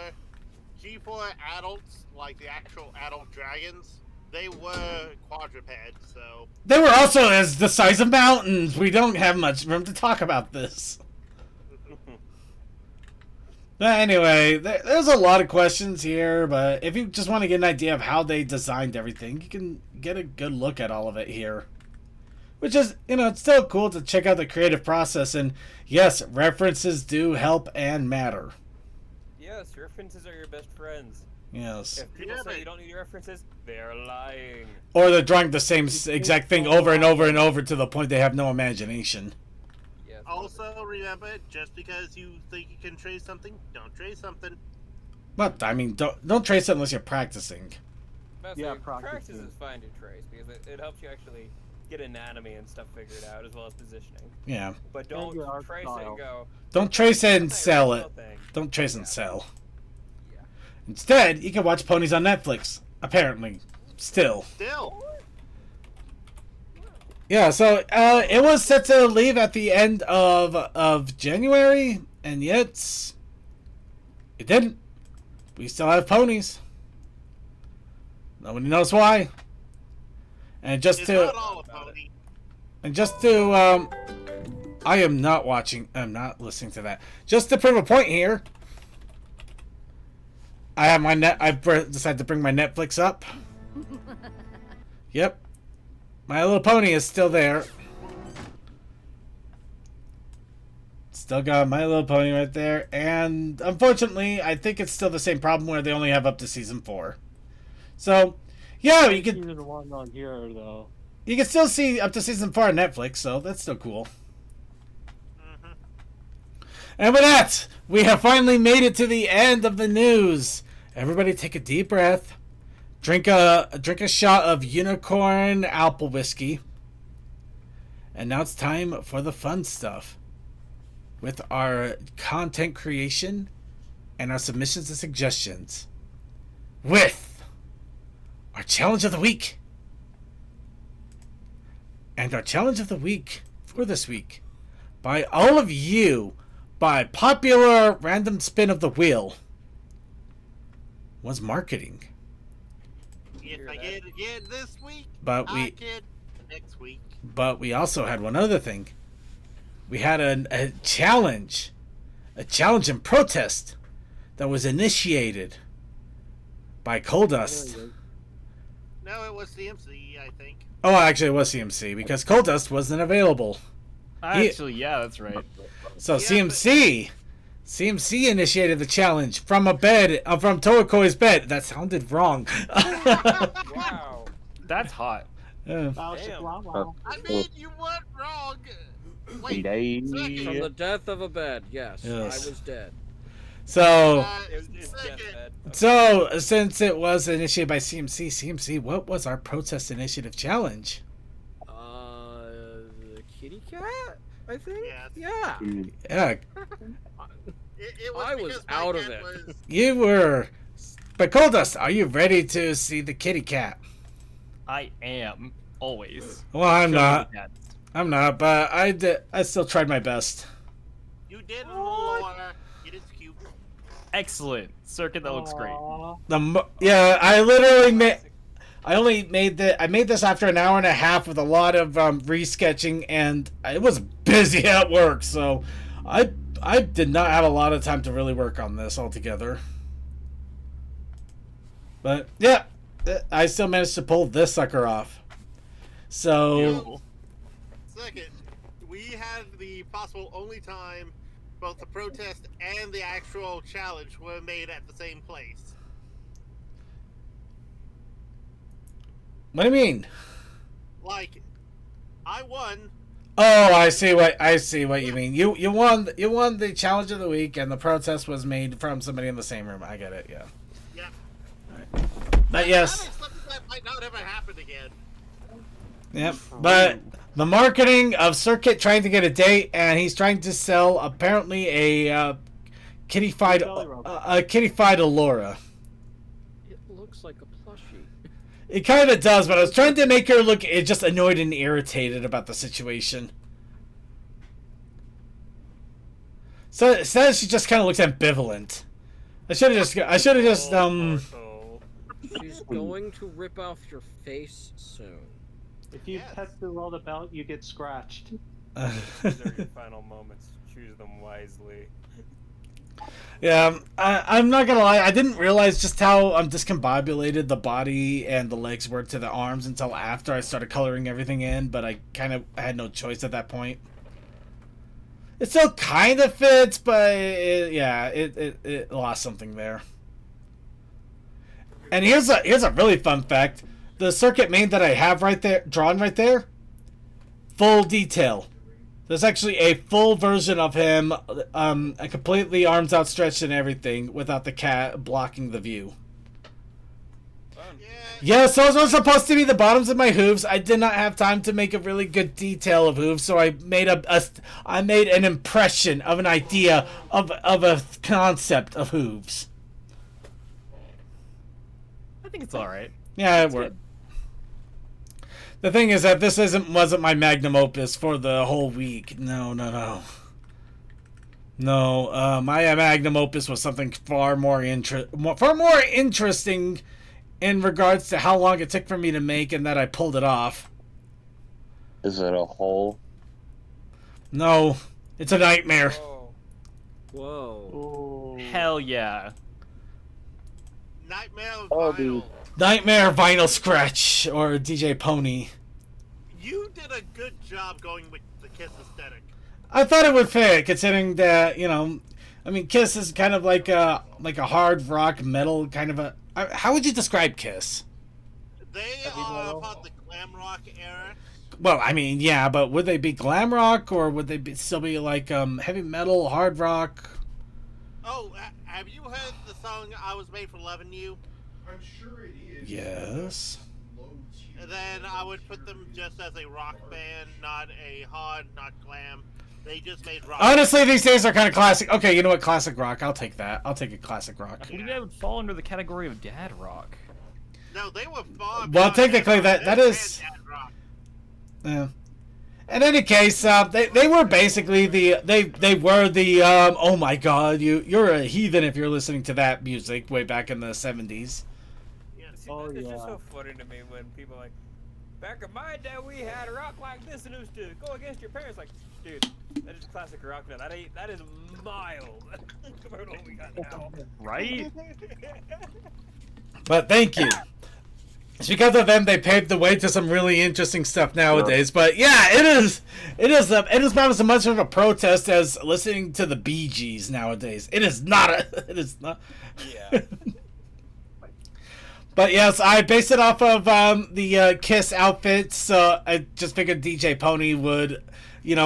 G4 adults, like the actual adult dragons, they were quadrupeds, so... They were also as the size of mountains. We don't have much room to talk about this. But anyway, there's a lot of questions here, but if you just want to get an idea of how they designed everything, you can get a good look at all of it here. Which is, you know, it's still cool to check out the creative process, and yes, references do help and matter. Yes, references are your best friends. Yes. If people say you don't need references, they're lying. Or they're drawing the same exact thing over and over and over to the point they have no imagination. Yes, Also, remember, just because you think you can trace something, don't trace something. But, I mean, don't trace it unless you're practicing. Yeah, practice practicing. is fine to trace because it helps you actually get anatomy and stuff figured out as well as positioning. Yeah. But don't your art trace it style. and go. Don't trace it and "That's not sell a it. real thing." Don't trace and sell. Yeah. Instead, you can watch ponies on Netflix. Apparently. Still. Still, Yeah, so it was set to leave at the end of January, and yet it didn't. We still have ponies. Nobody knows why. And just it's to not all a pony. I am not watching. I'm not listening to that. Just to prove a point here, I have my net. I've decided to bring my Netflix up. Yep, My Little Pony is still there. Still got My Little Pony right there, and unfortunately, I think it's still the same problem where they only have up to season 4. So, yeah, you can Season 1 on here though. you can still see up to season 4 on Netflix, so that's still cool. And with that, we have finally made it to the end of the news. Everybody take a deep breath. Drink a shot of unicorn apple whiskey. And now it's time for the fun stuff. With our content creation and our submissions and suggestions. With our challenge of the week. And our challenge of the week for this week, by all of you, by popular random spin of the wheel, was marketing. If I get it again this week, But I get next week. But we also had one other thing. We had a challenge and protest that was initiated by Coldust. No, it was CMC, I think. Oh, actually, it was CMC because Coldust wasn't available. Actually, yeah, that's right. So Yeah, CMC initiated the challenge from a bed, from Toakoi's bed. That sounded wrong. Wow. That's hot. Yeah. Damn. Wow. I mean, you weren't wrong. Wait, From second, the death of a bed, yes, Yes. I was dead. So, It's second, deathbed. so since it was initiated by CMC, what was our protest initiative challenge? The kitty cat, I think. Yes. Yeah. Yeah, it was I was because my out of cat it. was- you were. But Coldust, are you ready to see the kitty cat? I am always. Well, I'm Show me not. the cat. I'm not, but I still tried my best. You did more. It is cute. Excellent circuit. That looks great. Yeah, I literally made. I made this after an hour and a half with a lot of resketching, and it was busy at work. So, I I did not have a lot of time to really work on this altogether. But yeah, I still managed to pull this sucker off. So Beautiful. Second, we had the possible only time both the protest and the actual challenge were made at the same place. what do you mean? Like, I won. Oh, I see what you mean. You won the challenge of the week, and the protest was made from somebody in the same room. I get it. Yeah. Yeah. But yes. That is something that might not ever happen again. Yep. But the marketing of Circuit trying to get a date, and he's trying to sell apparently a kitty-fied Allura. It looks like a plushie. It kind of does, but I was trying to make her look just annoyed and irritated about the situation. So instead, she just kind of looks ambivalent. I should have just She's going to rip off your face soon. If you pet through all the belt, you get scratched. These are your final moments. Choose them wisely. Yeah, I'm not gonna lie. I didn't realize just how discombobulated the body and the legs were to the arms until after I started coloring everything in. But I kind of had no choice at that point. It still kind of fits, but it lost something there. And here's a really fun fact: the Circuit main that I have right there, drawn right there, full detail. There's actually a full version of him, completely arms outstretched and everything, without the cat blocking the view. Yeah, so those were supposed to be the bottoms of my hooves. I did not have time to make a really good detail of hooves, so I made I made an impression of an idea of a concept of hooves. I think it's all right. Yeah, it worked. The thing is that this wasn't my magnum opus for the whole week. No. My magnum opus was something far more interesting in regards to how long it took for me to make and that I pulled it off. Is it a hole? No, it's a nightmare. Whoa. Hell yeah. Nightmare Oh, vinyl. dude. Nightmare vinyl scratch or DJ Pony. You did a good job going with the Kiss aesthetic. I thought it would fit, considering that Kiss is kind of like a hard rock metal kind of a. How would you describe Kiss? They are about the glam rock era. Well, yeah, but would they be glam rock or would they still be like heavy metal, hard rock? Oh, have you heard the song "I Was Made for Loving You"? I'm sure it is. Yes. And then I would put them just as a rock band, not a hard, not glam. They just made rock. Honestly, these days are kind of classic. Okay, you know what? Classic rock. I'll take that. I'll take a classic rock. I think that would fall under the category of dad rock. No, they were far. Well, technically, beyond that is. dad rock. Yeah. In any case, they were basically they were the oh my god, you're a heathen if you're listening to that music way back in the 70s. Yeah. See, Oh, it's yeah. just so funny to me when people are like, back in my day we had a rock like this and it was to go against your parents. Like, dude, that is classic rock. Now. That is mild compared to what we got now. Right? But thank you. It's because of them they paved the way to some really interesting stuff nowadays. But yeah, it is about as much of a protest as listening to the Bee Gees nowadays. It is not. Yeah. But yes, I based it off of the Kiss outfits. So I just figured DJ Pony would, you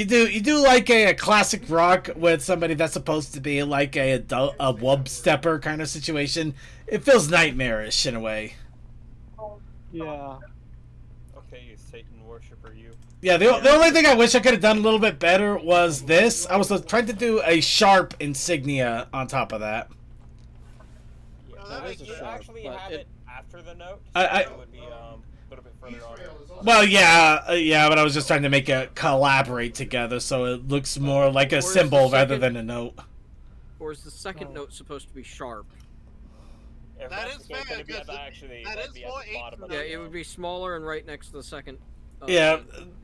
do like a classic rock with somebody that's supposed to be like a wub stepper kind of situation. It feels nightmarish in a way. Yeah. Okay, you Satan worshiper, you. Yeah, the only thing I wish I could have done a little bit better was this. I was trying to do a sharp insignia on top of that. Yeah, that is a you sharp, actually but have it- it after the note. I- so it would be a little bit further on. Well, yeah, but I was just trying to make it collaborate together so it looks more like a Where's the symbol rather second- than a note. Or is the second note supposed to be sharp? If That that's is the case, fair, then it'd be at because the- actually, that that'd is be at for the eight bottom of Yeah, the it would be smaller and right next to the second Yeah,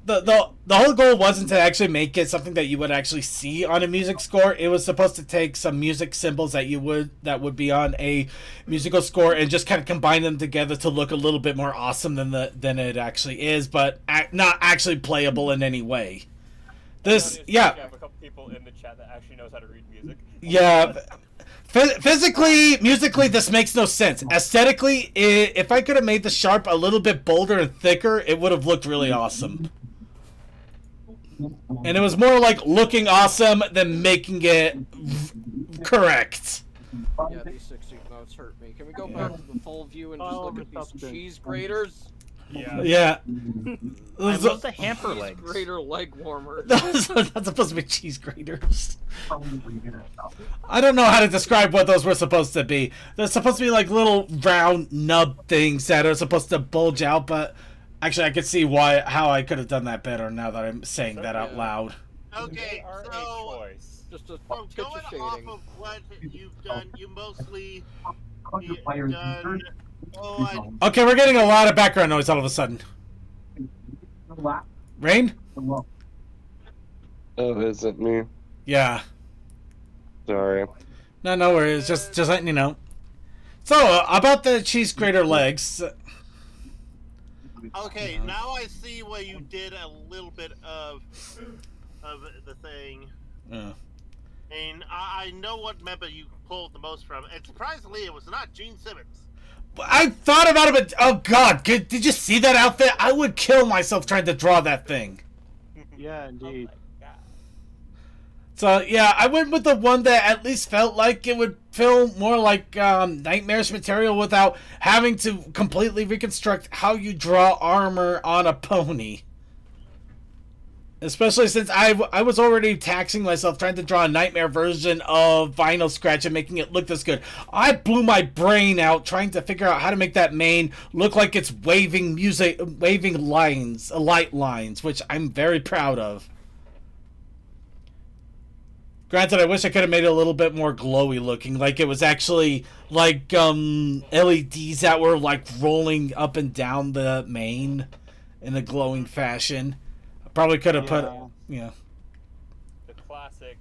the whole goal wasn't to actually make it something that you would actually see on a music score. It was supposed to take some music symbols that would be on a musical score and just kind of combine them together to look a little bit more awesome than it actually is, but not actually playable in any way. I have a couple people in the chat that actually knows how to read music. Yeah. Physically, musically, this makes no sense. Aesthetically, if I could have made the sharp a little bit bolder and thicker, it would have looked really awesome. And it was more like looking awesome than making it correct. Yeah, these 16 notes hurt me. Can we go back to the full view and just look at these cheese graters? Yeah. I love the hamper Cheese legs. grater leg warmer. That's supposed to be cheese graters. I don't know how to describe what those were supposed to be. They're supposed to be like little round nub things that are supposed to bulge out, but actually I could see how I could have done that better now that I'm saying that out loud. Okay, Are a so choice. Just a from touch going of off shading. of what you've done, you mostly done. Oh, Okay, we're getting a lot of background noise all of a sudden. Rain? Oh, is it me? Yeah. Sorry. No worries. Just letting you know. So, about the cheese grater legs. okay, now I see where you did a little bit of the thing. And I know what member you pulled the most from, and surprisingly, it was not Gene Simmons. I thought about it, but oh god, did you see that outfit? I would kill myself trying to draw that thing. Yeah, indeed. Oh my God. So yeah, I went with the one that at least felt like it would feel more like nightmarish material without having to completely reconstruct how you draw armor on a pony. Especially since I was already taxing myself trying to draw a nightmare version of Vinyl Scratch and making it look this good. I blew my brain out trying to figure out how to make that mane look like it's waving lines, light lines, which I'm very proud of. Granted, I wish I could have made it a little bit more glowy looking, like it was actually like LEDs that were like rolling up and down the mane in a glowing fashion. Probably could have put, The classic.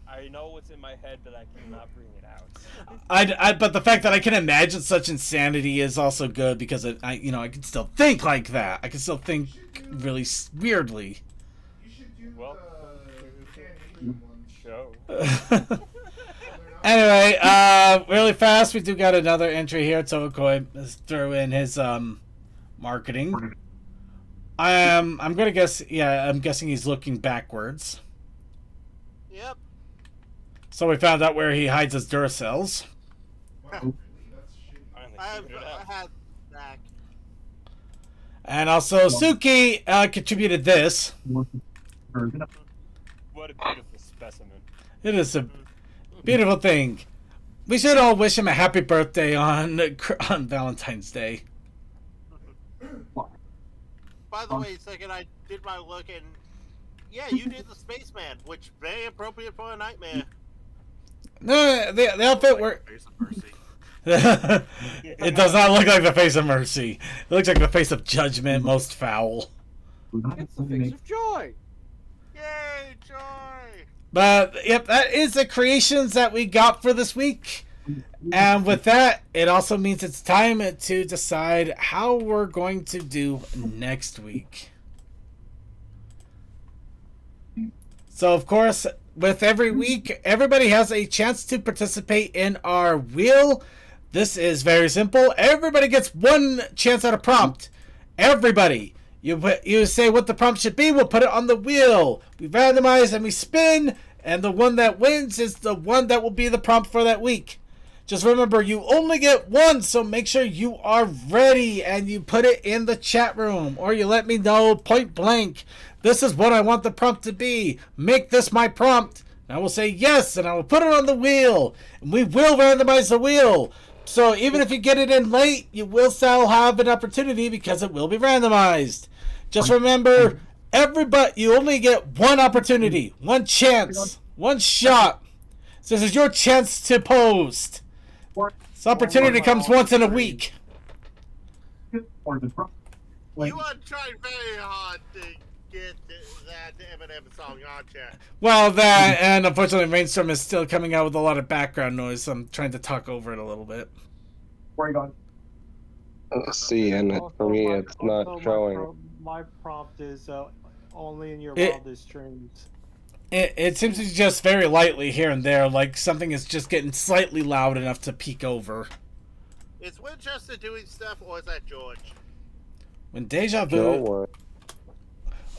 I know what's in my head, but I cannot bring it out. But the fact that I can imagine such insanity is also good because I can still think like that. I can still think really weirdly. Well, show. Anyway, really fast, we do got another entry here. Tokoi throw in his marketing. I'm gonna guess. Yeah, I'm guessing he's looking backwards. Yep. So we found out where he hides his Duracells. Finally I've figured it out. had that. And also, Suki contributed this. What a beautiful specimen. It is a beautiful thing. We should all wish him a happy birthday on Valentine's Day. By the way, second I did my look, and yeah, you did the spaceman, which very appropriate for a nightmare. No, the outfit worked. Face of mercy. It does not look like the face of mercy. It looks like the face of judgment, most foul. It's the face of joy. Yay, joy! But yep, that is the creations that we got for this week. And with that, it also means it's time to decide how we're going to do next week. So, of course, with every week, everybody has a chance to participate in our wheel. This is very simple. Everybody gets one chance at a prompt. Everybody. You say what the prompt should be, we'll put it on the wheel. We randomize and we spin, and the one that wins is the one that will be the prompt for that week. Just remember, you only get one, so make sure you are ready and you put it in the chat room, or you let me know point blank, this is what I want the prompt to be. Make this my prompt. And I will say yes, and I will put it on the wheel. And we will randomize the wheel. So even if you get it in late, you will still have an opportunity because it will be randomized. Just remember, you only get one opportunity, one chance, one shot. So this is your chance to post. This opportunity comes once in a week. You are trying very hard to get that Eminem song, aren't you? Well, that, and unfortunately Rainstorm is still coming out with a lot of background noise, so I'm trying to talk over it a little bit. Where are you going? See, and for me, it's not showing. My prompt is only in your It- wildest dreams. It seems to be just very lightly here and there, like something is just getting slightly loud enough to peek over. Is Winchester doing stuff, or is that George? When Deja Vu... No one.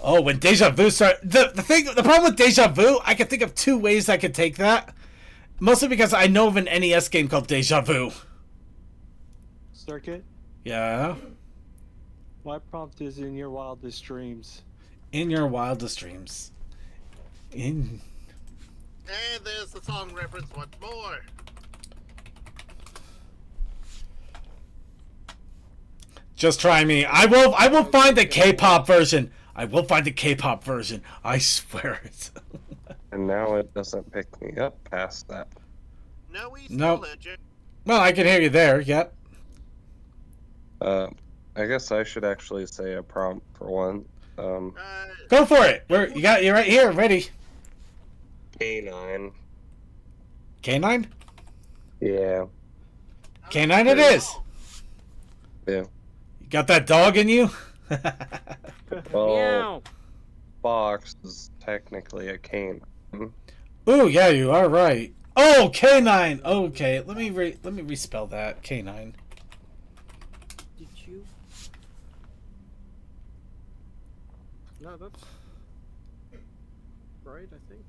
Oh, when Deja Vu start... The problem with Deja Vu, I can think of two ways I could take that. Mostly because I know of an NES game called Deja Vu. Circuit? Yeah? My prompt is in your wildest dreams. In your wildest dreams. In... And there's the song reference once more. Just try me. I will find the K-pop version. I will find the K-pop version. I swear it. And now it doesn't pick me up past that. No, we Nope. still legit. Well, I can hear you there. Yep. I guess I should actually say a prompt for one. Go for it. You're right here, ready. K9. K9? Yeah. K9 it is. Yeah. You got that dog in you? Well, Meow. Fox is technically a canine. Ooh, yeah, you are right. Oh, K9. Okay, let me respell that. K9. Did you? No, that's right, I think.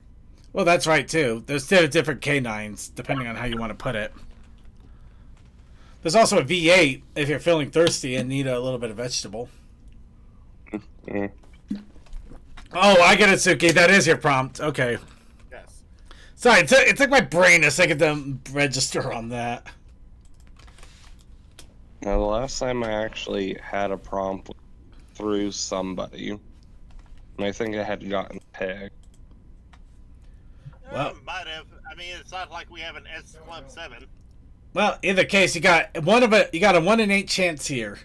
Well, that's right too. There's different K9s depending on how you want to put it. There's also a V8 if you're feeling thirsty and need a little bit of vegetable. Mm. Oh, I get it, Suki. That is your prompt. Okay. Yes. Sorry, it took my brain a second to register on that. Now, the last time I actually had a prompt through somebody, and I think I had gotten tagged. Well- Might have. I mean, it's not like we have an S Club 7. Well, either case, you got a 1 in 8 chance here.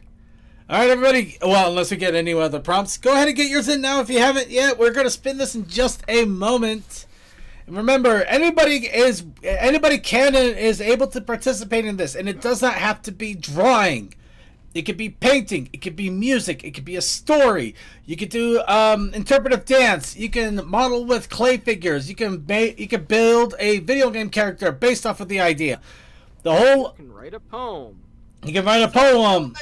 All right, everybody. Well, unless we get any other prompts, go ahead and get yours in now if you haven't yet. We're gonna spin this in just a moment. And remember, anybody can and is able to participate in this, and it does not have to be drawing. It could be painting. It could be music. It could be a story. You could do interpretive dance. You can model with clay figures. You can build a video game character based off of the idea. You can write a poem. You can write a poem.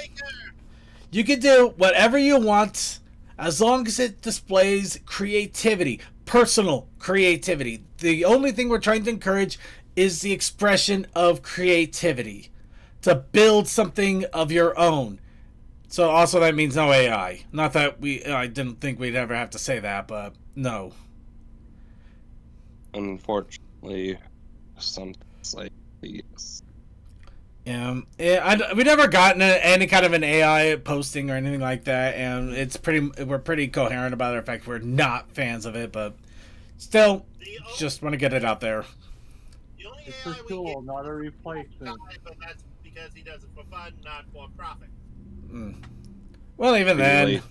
You can do whatever you want as long as it displays creativity, personal creativity. The only thing we're trying to encourage is the expression of creativity, to build something of your own. So also that means no AI. Not that I didn't think we'd ever have to say that, but no. Unfortunately, something like these. We never gotten any kind of an AI posting or anything like that, and we're pretty coherent about the fact we're not fans of it, but still, just want to get it out there. The only It's AI a we tool, get not a replacement. but that's because he does it for fun, not for profit. Well, even then,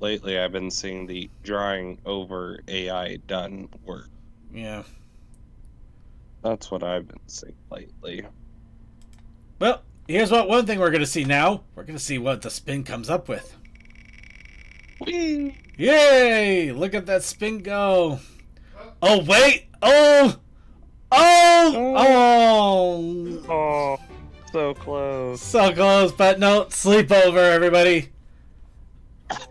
Lately, I've been seeing the drawing over AI done work. yeah. That's what I've been seeing lately. Well, here's one thing we're gonna see now. We're gonna see what the spin comes up with. Whee! Yay! Look at that spin go. Oh wait! Oh! Oh! Oh, so close. So close, but no, sleepover, everybody.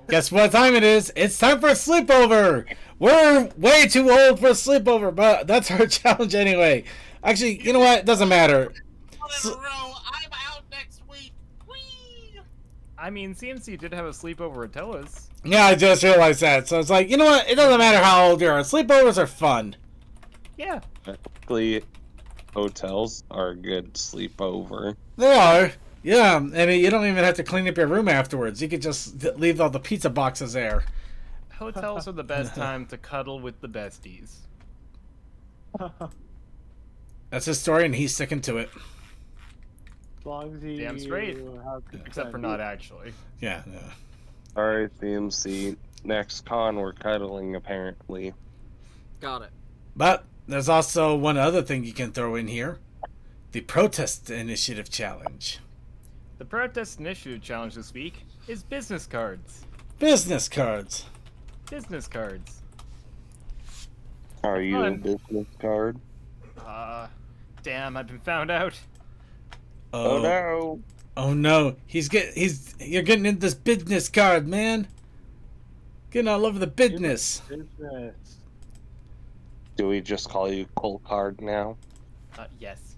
Guess what time it is? It's time for a sleepover. We're way too old for a sleepover, but that's our challenge anyway. Actually, you know what? It doesn't matter. In a row, I'm out next week. Whee! I mean, CMC did have a sleepover at Toa's. Yeah, I just realized that. So it's like, you know what? It doesn't matter how old you are. Sleepovers are fun. Yeah. Technically, hotels are a good sleepover. They are. Yeah, and you don't even have to clean up your room afterwards. You could just leave all the pizza boxes there. Hotels are the best time to cuddle with the besties. That's his story, and he's sticking to it. As long as you Damn straight. have Except for not actually. Yeah, yeah. Alright, CMC. Next con, we're cuddling, apparently. Got it. But there's also one other thing you can throw in here. The Protest Initiative Challenge. The Protest Initiative Challenge this week is business cards. Business cards. Business cards. Are you a Fun. business card? Damn, I've been found out. Oh no! Oh no. You're getting in this business card, man. Getting all over the business. business. Do we just call you Cold Card now? Yes.